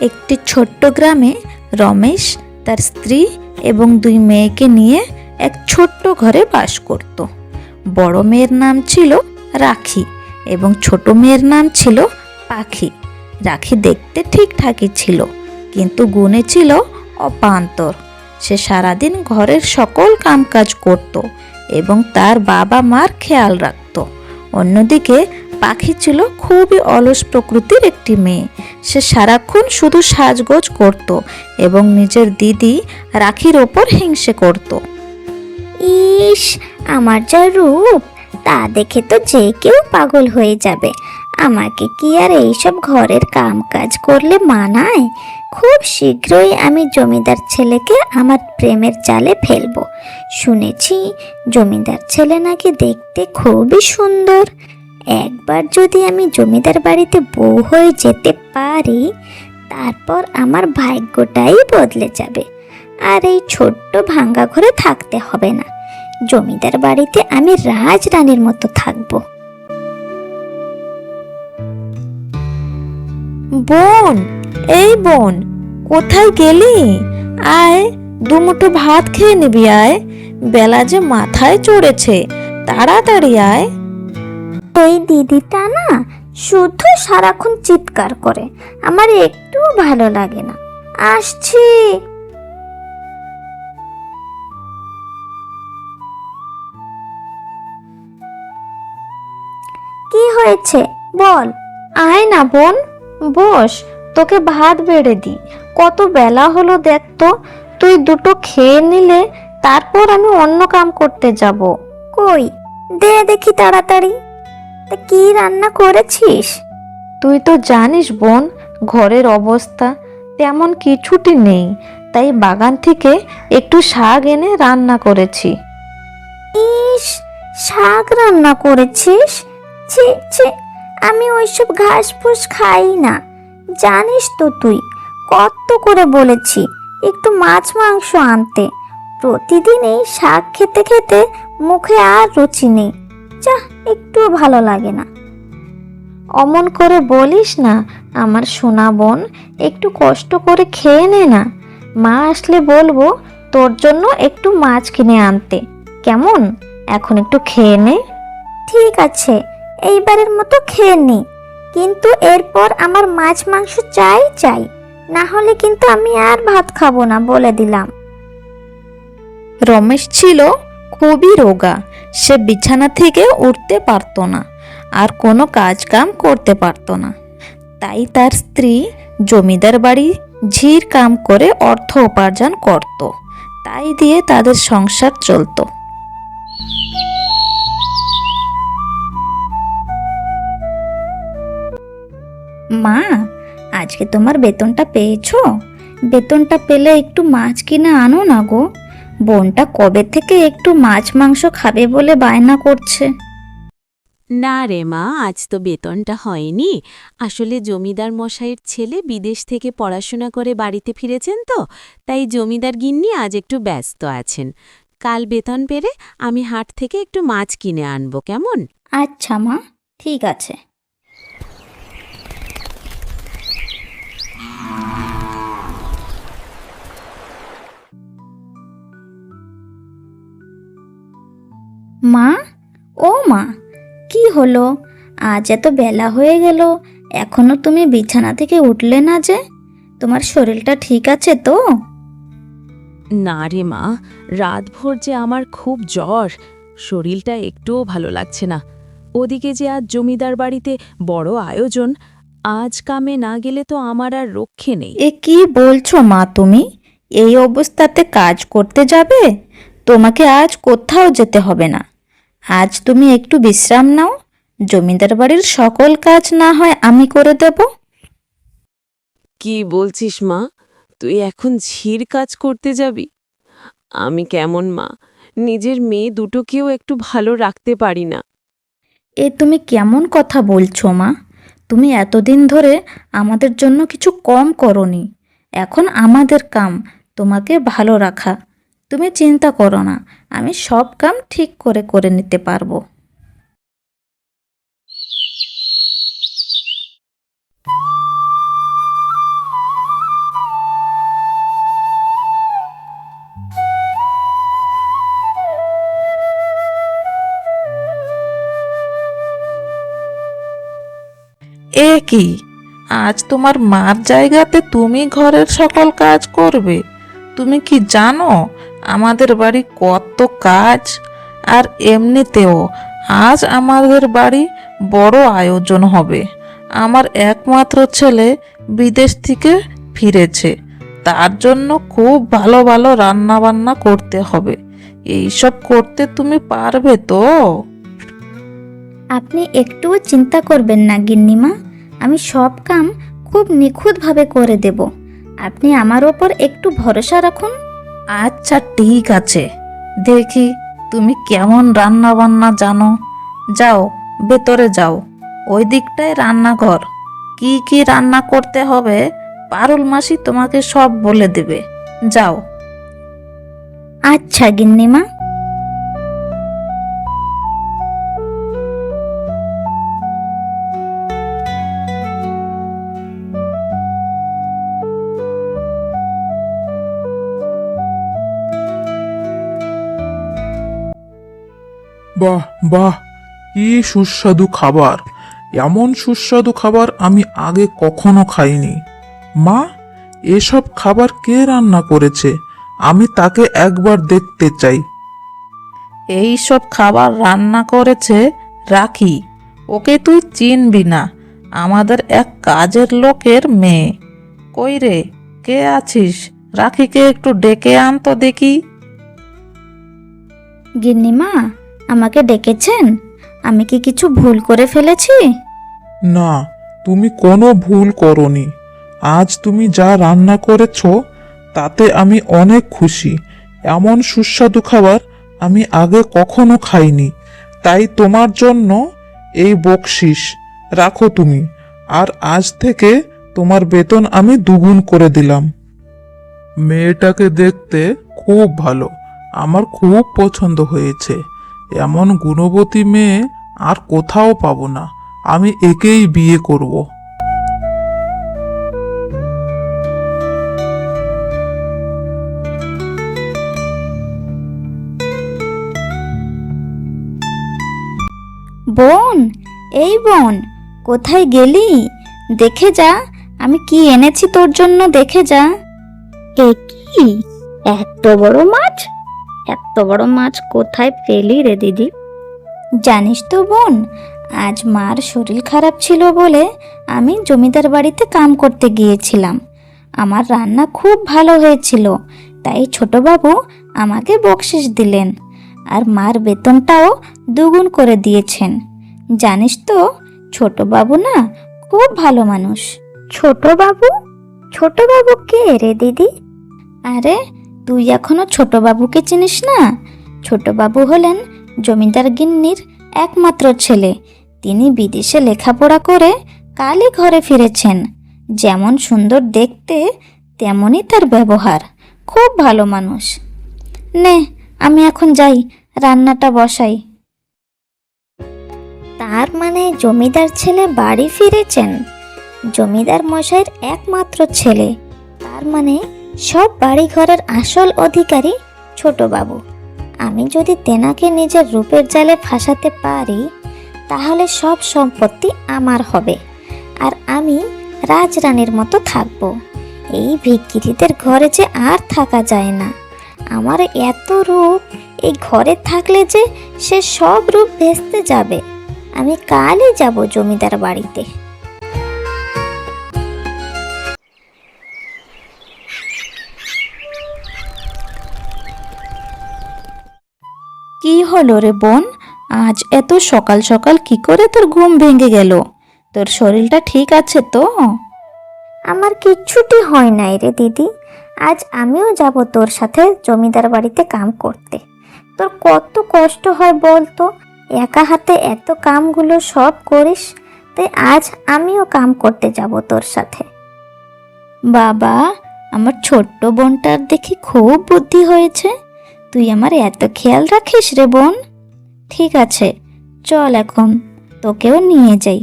একটি ছোট্ট গ্রামে রমেশ তার স্ত্রী এবং 2 মেয়েকে নিয়ে এক ছোট্ট ঘরে বাস করত। বড় মেয়ের নাম ছিল রাখি এবং ছোট মেয়ের নাম ছিল পাখি। রাখি দেখতে ঠিকঠাকই ছিল, কিন্তু গুণে ছিল অপান্তর। সে সারাদিন ঘরের সকল কামকাজ করত এবং তার বাবা মার খেয়াল রাখত। অন্যদিকে পাখি ছিল খুবই অলস প্রকৃতির একটি মেয়ে। সে সারাক্ষণ শুধু সাজগোজ করত এবং নিজের দিদি রাখির ওপর হিংসে করত। ইস, আমার যা রূপ, তা দেখে তো যে কেউ পাগল হয়ে যাবে। আমাকে কি আর এইসব ঘরের কাম কাজ করলে মানায়? খুব শীঘ্রই আমি জমিদার ছেলেকে আমার প্রেমের জালে ফেলবো। শুনেছি জমিদার ছেলে নাকি দেখতে খুবই সুন্দর। একবার যদি আমি জমিদার বাড়িতে বউ হয়ে যেতে পারি, তারপর আমার ভাগ্যটাই বদলে যাবে। আর এই ছোট্ট ভাঙ্গা ঘরে থাকতে হবে না। জমিদার বাড়িতে আমি রাজরানীর মতো থাকবো। বোন, এই বোন, কোথায় গেলি? আয়, দুমুঠো ভাত খেয়ে নিবি। আয়, বেলা যে মাথায় চড়েছে, তাড়াতাড়ি আয়। এই দিদিটা না শুধু সারাক্ষণ চিৎকার করে, আমার একটু ভালো লাগে না। আসছি। কি হয়েছে বল? আয় না বোন, বস, তোকে ভাত বেড়ে দি। কত বেলা হলো দেখ তো। তুই দুটো খেয়ে নিলে তারপর আমি অন্য কাম করতে যাব। কই, দে দেখি তাড়াতাড়ি। তা কি রান্না করেছিস? তুই তো জানিস বোন, ঘরের অবস্থা তেমন কিছুটি নেই, তাই বাগান থেকে একটু শাক এনে রান্না করেছি। ইস, শাক রান্না করেছিস? ছি ছি, আমি ওইসব ঘাস ফুস খাই না। জানিস তো তুই, কত করে বলেছি একটু মাছ মাংস আনতে। প্রতিদিন এই শাক খেতে খেতে মুখে আর রুচি নেই। যা, একটুও ভালো লাগে না। অমন করে বলিস না আমার সোনা বোন, একটু কষ্ট করে খেয়ে নে না। মা আসলে বলবো তোর জন্য একটু মাছ কিনে আনতে। কেমন? এখন একটু খেয়ে নে। ঠিক আছে, এইবারের মতো খেয়ে নি, কিন্তু এরপর আমার মাছ মাংস চাই চাই, না হলে কিন্তু আমি আর ভাত খাবো না, বলে দিলাম। রমেশ ছিল খুবই রোগা। সে বিছানা থেকে উঠতে পারত না, আর কোনো কাজ কাম করতে পারত না। তাই তার স্ত্রী জমিদার বাড়ি ঝির কাম করে অর্থ উপার্জন করত। তাই দিয়ে তাদের সংসার চলত। মা, আজকে তোমার বেতনটা পেয়েছো? বেতনটা পেলে একটু মাছ কিনে আনো না গো। বোনটা কবে থেকে একটু মাছ মাংস খাবে বলে বায়না করছে। না রে মা, আজ তো বেতনটা হয়নি। আসলে জমিদার মশাইয়ের ছেলে বিদেশ থেকে পড়াশোনা করে বাড়িতে ফিরেছেন, তো তাই জমিদার গিন্নি আজ একটু ব্যস্ত আছেন। কাল বেতন পেরে আমি হাট থেকে একটু মাছ কিনে আনবো, কেমন? আচ্ছা মা, ঠিক আছে। মা, ও মা, কি হলো? আজ এত বেলা হয়ে গেল, এখনো তুমি বিছানা থেকে উঠলে না যে? তোমার শরীরটা ঠিক আছে তো? না রে মা, রাতভর যে আমার খুব জ্বর, শরীরটা একটুও ভালো লাগছে না। ওদিকে যে আজ জমিদার বাড়িতে বড় আয়োজন, আজ কামে না গেলে তো আমার আর রক্ষে নেই। এ কি বলছো মা তুমি? এই অবস্থাতে কাজ করতে যাবে? তোমাকে আজ কোথাও যেতে হবে না। আজ তুমি একটু বিশ্রাম নাও। জমিদার বাড়ির সকল কাজ না হয় আমি করে দেব। কি বলছিস মা? তুই এখন ঝির কাজ করতে যাবি? আমি কেমন মা, নিজের মেয়ে দুটোকেও একটু ভালো রাখতে পারি না। এ তুমি কেমন কথা বলছো মা? তুমি এতদিন ধরে আমাদের জন্য কিছু কম করনি। এখন আমাদের কাম তোমাকে ভালো রাখা। তুমি চিন্তা করো না, আমি সব কাম ঠিক করে করে নিতে পারবো। এ কি, আজ তোমার মার জায়গাতে তুমি ঘরের সকল কাজ করবে? তুমি কি জানো আমাদের বাড়ি কত কাজ? আর এমনিতেও আজ আমাদের বাড়ি বড় আয়োজন হবে। আমার একমাত্র ছেলে বিদেশ থেকে ফিরেছে, তার জন্য খুব ভালো ভালো রান্না বান্না করতে হবে। এইসব করতে তুমি পারবে তো? আপনি একটুও চিন্তা করবেন না গিন্নিমা, আমি সব কাম খুব নিখুঁতভাবে করে দেব। আপনি আমার ওপর একটু ভরসা রাখুন। আচ্ছা ঠিক আছে, দেখি তুমি কেমন রান্না বান্না জানো। যাও, ভেতরে যাও, ওই দিকটায় রান্নাঘর। কি কি রান্না করতে হবে পারুল মাসি তোমাকে সব বলে দেবে। যাও। আচ্ছা গিন্নিমা। বাহ বাহ, কি সুস্বাদু খাবার! এমন সুস্বাদু খাবার আমি আগে কখনো খাইনি। মা, এসব খাবার কে রান্না করেছে? আমি তাকে একবার দেখতে চাই। এই সব খাবার রান্না করেছে রাখি। ওকে তুই চিনবি না, আমাদের এক কাজের লোকের মেয়ে। কই রে, কে আছিস? রাখিকে একটু ডেকে আন তো দেখি। গিন্নিমা, আমাকে ডেকেছেন? আমি কি কিছু ভুল করে ফেলেছি? না, তুমি কোনো ভুল করনি। আজ তুমি যা রান্না করেছ তাতে আমি অনেক খুশি। এমন সুস্বাদু খাবার আমি আগে কখনো খাইনি। তাই তোমার জন্য এই বকশিস রাখো তুমি। আর আজ থেকে তোমার বেতন আমি দ্বিগুণ করে দিলাম। মেয়েটাকে দেখতে খুব ভালো, আমার খুব পছন্দ হয়েছে। এমন গুণবতী মেয়ে আর কোথাও পাবো না। আমি একেই বিয়ে করব। বোন, এই বোন, কোথায় গেলি? দেখে যা, আমি কি এনেছি তোর জন্য, দেখে যা। এ কি, এত বড় মাছ! এত বড় মাছ কোথায় পেলি রে দিদি? জানিস তো বোন, আজ মার শরীর খারাপ ছিল বলে আমি জমিদার বাড়িতে কাম করতে গিয়েছিলাম। আমার রান্না খুব ভালো হয়েছিল, তাই ছোটবাবু আমাকে বকশিস দিলেন। আর মার বেতনটাও দ্বিগুণ করে দিয়েছেন। জানিস তো, ছোটবাবু না খুব ভালো মানুষ। ছোটবাবু? ছোটবাবু কে রে দিদি? আরে, তুই এখনো ছোটবাবুকে চিনিস না? ছোটবাবু হলেন জমিদার গিন্নির একমাত্র ছেলে। তিনি বিদেশে লেখাপড়া করে কালই ঘরে ফিরেছেন। যেমন সুন্দর দেখতে, তেমনই তার ব্যবহার। খুব ভালো মানুষ। নে, আমি এখন যাই, রান্নাটা বসাই। তার মানে জমিদার ছেলে বাড়ি ফিরেছেন? জমিদার মশাইয়ের একমাত্র ছেলে। তার মানে সব বাড়িঘরের আসল অধিকারী ছোটবাবু। আমি যদি তেনাকে নিজের রূপের জালে ফাঁসাতে পারি, তাহলে সব সম্পত্তি আমার হবে, আর আমি রাজরানীর মতো থাকবো। এই ভিখিরিদের ঘরে যে আর থাকা যায় না। আমার এত রূপ এই ঘরে থাকলে যে সে সব রূপ ভেস্তে যাবে। আমি কালই যাব জমিদার বাড়িতে। কি হলো রে বোন, আজ এত সকাল সকাল কি করে তোর ঘুম ভেঙে গেল? তোর শরীরটা ঠিক আছে তো? আমার কিচ্ছুটি হয় নাই রে দিদি। আজ আমিও যাব তোর সাথে জমিদার বাড়িতে কাম করতে। তোর কত কষ্ট হয় বল তো, একা হাতে এত কামগুলো সব করিস। তাই আজ আমিও কাম করতে যাব তোর সাথে। বাবা, আমার ছোট্ট বোনটার দেখি খুব বুদ্ধি হয়েছে। তুই আমার এত খেয়াল রাখিস রে বোন। ঠিক আছে, চল এখন তোকেও নিয়ে যাই।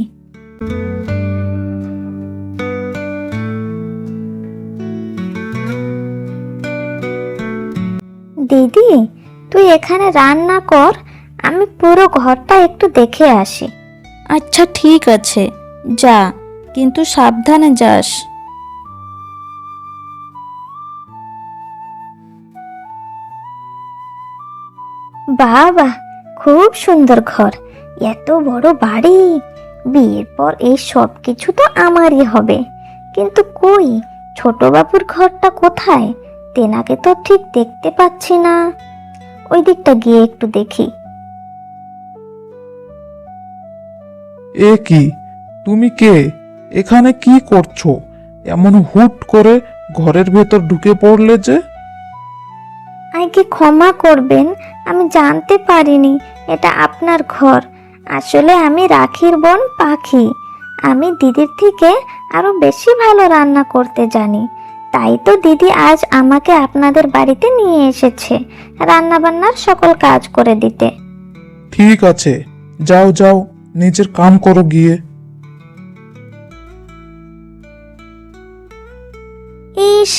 দিদি, তুই এখানে রান্না কর, আমি পুরো ঘরটা একটু দেখে আসি। আচ্ছা ঠিক আছে, যা, কিন্তু সাবধানে যাস। বাবা, খুব সুন্দর ঘর, এত বড় বাড়ি। বিয়ের পর এই সব কিছু তো আমারই হবে, কিন্তু কই ছোট বাবুর ঘরটা কোথায়? তেনাকে তো ঠিক দেখতে পাচ্ছি না। ওই দিকটা গিয়ে একটু দেখি। এ কি, তুমি কে? এখানে কি করছো? এমন হুট করে ঘরের ভেতর ঢুকে পড়লে যে? আগে ক্ষমা করবেন, আমি জানতে পারিনি এটা আপনার ঘর। আসলে আমি রাখির বোন পাখি। আমি দিদির থেকে আরো বেশি ভালো রান্না করতে জানি, তাই তো দিদি আজ আমাকে আপনাদের বাড়িতে নিয়ে এসেছে রান্না বান্নার সকল কাজ করে দিতে। ঠিক আছে, যাও যাও, নিজের কাম করো গিয়ে। ইস,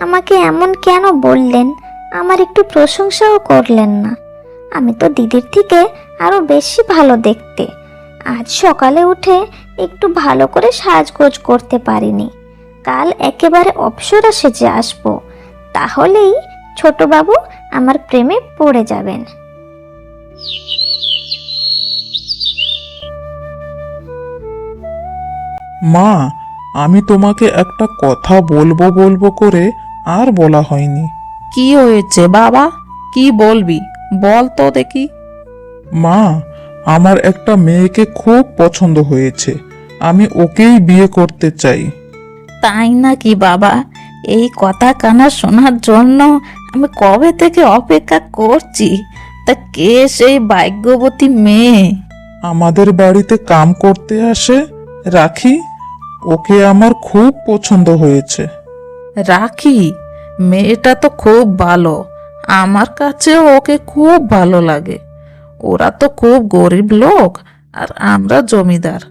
আমাকে এমন কেন বললেন? আমার একটু প্রশংসাও করলেন না। আমি তো দিদির থেকে আরো বেশি ভালো দেখতে। আজ সকালে উঠে একটু ভালো করে সাজগোজ করতে পারিনি। কাল একেবারে অপ্সরা সেজে আসবো, তাহলেই ছোটবাবু আমার প্রেমে পড়ে যাবেন। মা, আমি তোমাকে একটা কথা বলবো বলবো করে আর বলা হয়নি। কি হয়েছে বাবা? কি বলবি বল তো দেখি। মা, আমার একটা মেয়েকে খুব পছন্দ হয়েছে, আমি ওকেই বিয়ে করতে চাই। তাই নাকি বাবা? এই কথা কানা শোনার জন্য আমি কবে থেকে অপেক্ষা করছি। তা কে সেই ভাগ্যবতী মেয়ে? আমাদের বাড়িতে কাম করতে আসে রাখি, ওকে আমার খুব পছন্দ হয়েছে। রাখি? মেয়েটা তো খুব ভালো, আমার কাছেও ওকে খুব ভালো লাগে। ওরা তো খুব গরিব লোক আর আমরা জমিদার,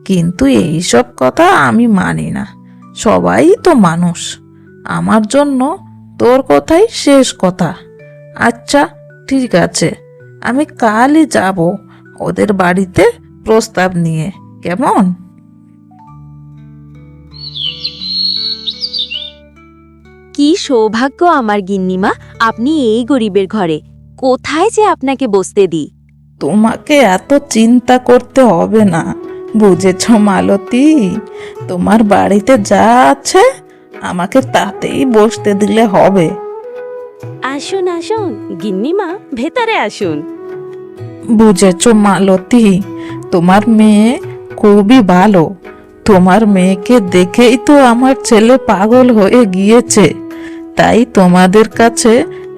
কিন্তু এইসব কথা আমি মানি না। সবাই তো মানুষ। আমার জন্য তোর কথাই শেষ কথা। আচ্ছা ঠিক আছে, আমি কালই যাব ওদের বাড়িতে প্রস্তাব নিয়ে, কেমন? কি সৌভাগ্য আমার গিন্নিমা, আপনি এই গরিবের ঘরে। কোথায় যে আপনাকে বসতে দিই। তোমাকে এত চিন্তা করতে হবে না, বুঝেছ মালতী? তোমার বাড়িতে যা আছে আমাকে তাতেই বসতে দিলে হবে। আসুন আসুন গিন্নিমা, ভেতরে আসুন। বুঝেছ মালতী, তোমার মেয়ে খুবই ভালো। তোমার মেয়েকে দেখেই তো আমার ছেলে পাগল হয়ে গিয়েছে। তাই তোমাদের কাছে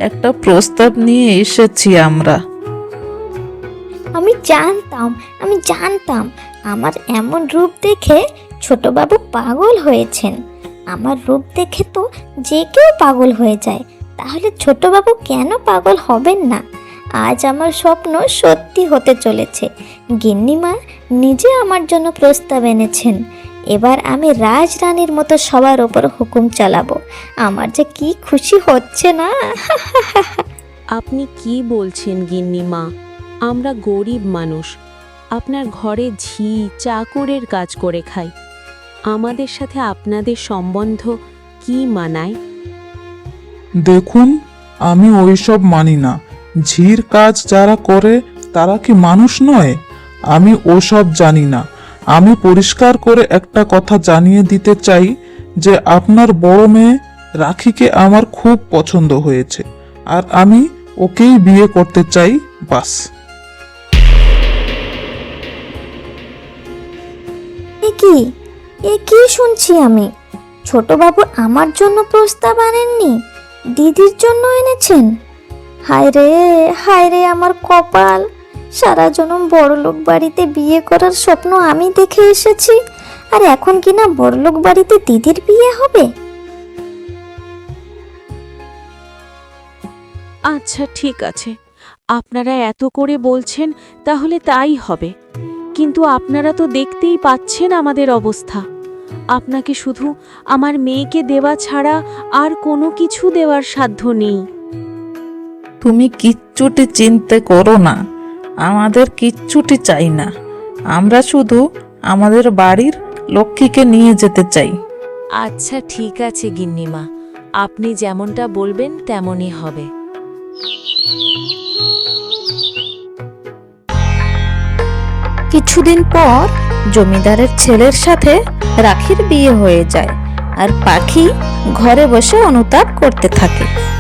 একটা প্রস্তাব নিয়ে এসেছি আমরা। আমি জানতাম আমার এমন রূপ দেখে ছোটবাবু পাগল হয়েছেন। আমার রূপ দেখে তো যে কেউ পাগল হয়ে যায়, তাহলে ছোটবাবু কেন পাগল হবেন না? আজ আমার স্বপ্ন সত্যি হতে চলেছে। গিন্নিমা নিজে আমার জন্য প্রস্তাব এনেছেন। এবার আমি রাজরানীর মতো সবার ওপর হুকুম চালাবো। আমার যে কি খুশি হচ্ছে না! আপনি কি বলছেন গিন্নিমা? আমরা গরিব মানুষ, আপনার ঘরে ঝি চাকরের কাজ করে খাই। আমাদের সাথে আপনাদের সম্বন্ধ কি মানায়? দেখুন, আমি ওইসব মানি না। ঝির কাজ যারা করে তারা কি মানুষ নয়? আমি ওসব জানি না। আমি পরিষ্কার করে একটা কথা জানিয়ে দিতে চাই যে আপনার বড় মেয়ে রাখিকে আমার খুব পছন্দ হয়েছে, আর আমি ওকেই বিয়ে করতে চাই, বাস। এ কি শুনছি আমি? ছোটবাবু আমার জন্য প্রস্তাব আনেননি, দিদির জন্য এনেছেন। হায় রে আমার কপাল! সারা জনম বড়লোক বাড়িতে বিয়ে করার স্বপ্ন আমি দেখে এসেছি, আর এখন কিনা বড়লোক বাড়িতে দিদির বিয়ে হবে। আচ্ছা ঠিক আছে, আপনারা এত করে বলছেন তাহলে তাই হবে। কিন্তু আপনারা তো দেখতেই পাচ্ছেন আমাদের অবস্থা। আপনাকে শুধু আমার মেয়েকে দেওয়া ছাড়া আর কোনো কিছু দেওয়ার সাধ্য নেই। তুমি কিচ্ছুটি চিন্তা করো না, আমাদের কিচ্ছুটি চাই না। আমরা শুধু আমাদের বাড়ির লক্ষ্মীকে নিয়ে যেতে চাই। আচ্ছা ঠিক আছে গিন্নিমা, আপনি যেমনটা বলবেন তেমনই হবে। কিছুদিন পর জমিদারের ছেলের সাথে রাখির বিয়ে হয়ে যায় আর পাখি ঘরে বসে অনুতাপ করতে থাকে।